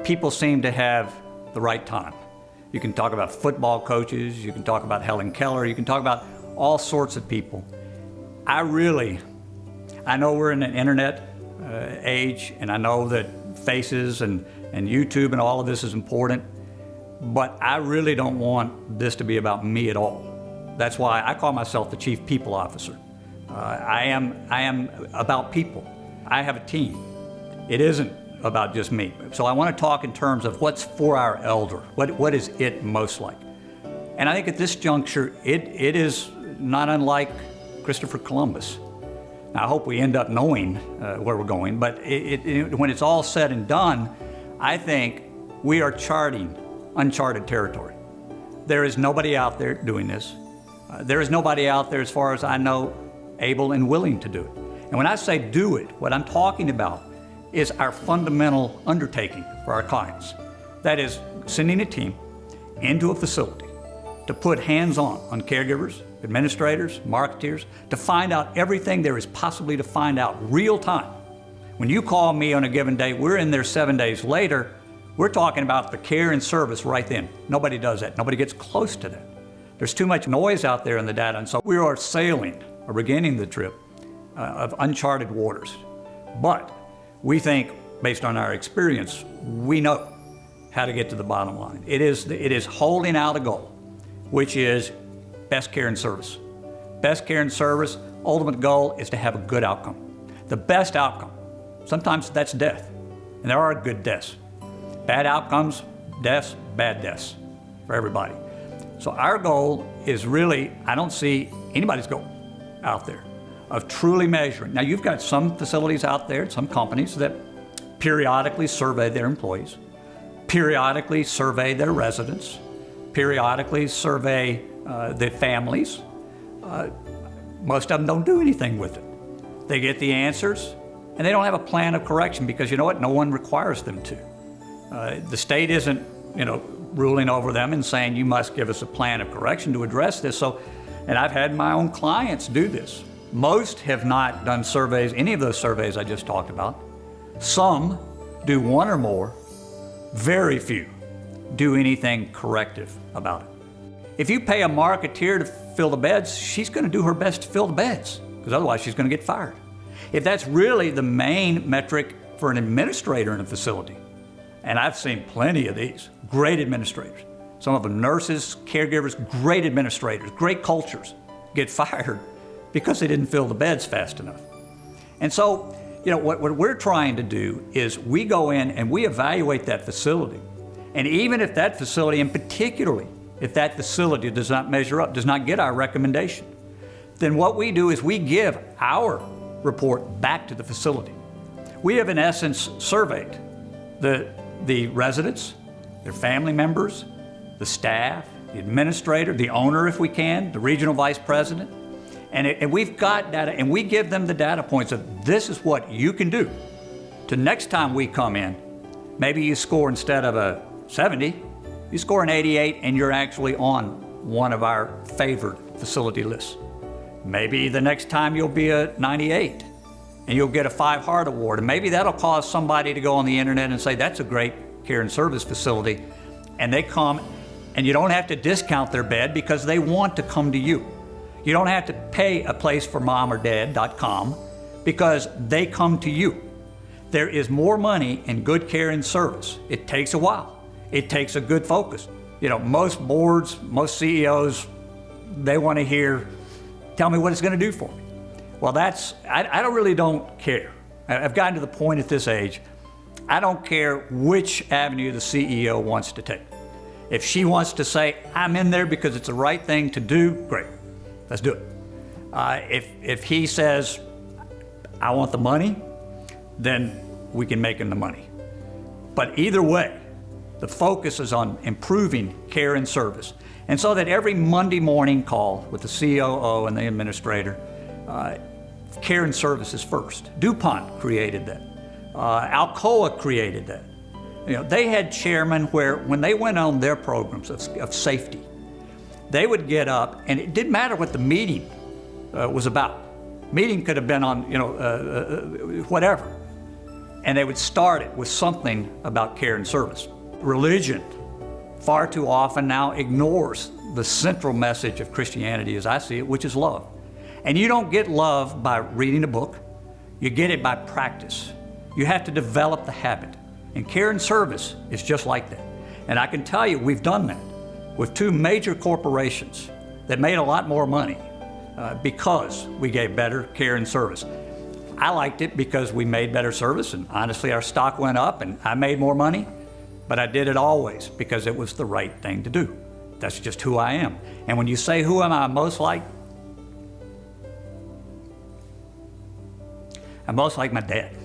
people seem to have the right time. You can talk about football coaches, you can talk about Helen Keller, you can talk about all sorts of people. I know we're in an internet age, and I know that faces and YouTube and all of this is important, but I really don't want this to be about me at all. That's why I call myself the Chief People Officer. I am about people. I have a team. It isn't about just me. So I want to talk in terms of what's 4-Hour Elder. What is it most like? And I think at this juncture, it is not unlike Christopher Columbus. Now, I hope we end up knowing where we're going, but when it's all said and done, I think we are charting uncharted territory. There is nobody out there doing this. There is nobody out there, as far as I know, able and willing to do it. And when I say do it, what I'm talking about is our fundamental undertaking for our clients. That is sending a team into a facility to put hands-on caregivers, administrators, marketeers, to find out everything there is possibly to find out real time. When you call me on a given day, we're in there 7 days later, we're talking about the care and service right then. Nobody does that. Nobody gets close to that. There's too much noise out there in the data, and so we are sailing, or beginning the trip, of uncharted waters. But we think, based on our experience, we know how to get to the bottom line. It is holding out a goal, which is best care and service. Best care and service, ultimate goal is to have a good outcome. The best outcome, sometimes that's death, and there are good deaths. Bad outcomes, deaths, bad deaths for everybody. So our goal is really, I don't see anybody's goal out there of truly measuring. Now, you've got some facilities out there, some companies that periodically survey their employees, periodically survey their residents, periodically survey the families. Most of them don't do anything with it. They get the answers, and they don't have a plan of correction because, you know what, no one requires them to. The state isn't, ruling over them and saying, you must give us a plan of correction to address this. So, and I've had my own clients do this. Most have not done surveys, any of those surveys I just talked about. Some do one or more. Very few do anything corrective about it. If you pay a marketeer to fill the beds, she's going to do her best to fill the beds, because otherwise she's going to get fired. If that's really the main metric for an administrator in a facility, and I've seen plenty of these, great administrators, some of them nurses, caregivers, great administrators, great cultures, get fired because they didn't fill the beds fast enough. And so, what we're trying to do is we go in and we evaluate that facility. And even if that facility, and particularly if that facility does not measure up, does not get our recommendation, then what we do is we give our report back to the facility. We have in essence surveyed the residents, their family members, the staff, the administrator, the owner if we can, the regional vice president, and we've got data, and we give them the data points of this is what you can do to next time we come in. Maybe you score, instead of a 70, you score an 88 and you're actually on one of our favored facility lists. Maybe the next time you'll be a 98 and you'll get a 5 Heart Award, and maybe that'll cause somebody to go on the internet and say that's a great care and service facility, and they come, and you don't have to discount their bed because they want to come to you. You don't have to pay a place for momordad.com because they come to you. There is more money in good care and service. It takes a while. It takes a good focus. Most boards, most CEOs, they want to hear, tell me what it's going to do for me. Well, I don't care. I've gotten to the point at this age, I don't care which avenue the CEO wants to take. If she wants to say, I'm in there because it's the right thing to do, great, let's do it. If he says, I want the money, then we can make him the money. But either way, the focus is on improving care and service. And so that every Monday morning call with the COO and the administrator, care and service is first. DuPont created that. Alcoa created that. They had chairmen where when they went on their programs of safety, they would get up, and it didn't matter what the meeting was about. Meeting could have been on, whatever. And they would start it with something about care and service. Religion far too often now ignores the central message of Christianity as I see it, which is love. And you don't get love by reading a book. You get it by practice. You have to develop the habit. And care and service is just like that. And I can tell you, we've done that with two major corporations that made a lot more money because we gave better care and service. I liked it because we made better service, and honestly, our stock went up and I made more money, but I did it always because it was the right thing to do. That's just who I am. And when you say, who am I most like? I'm most like my dad.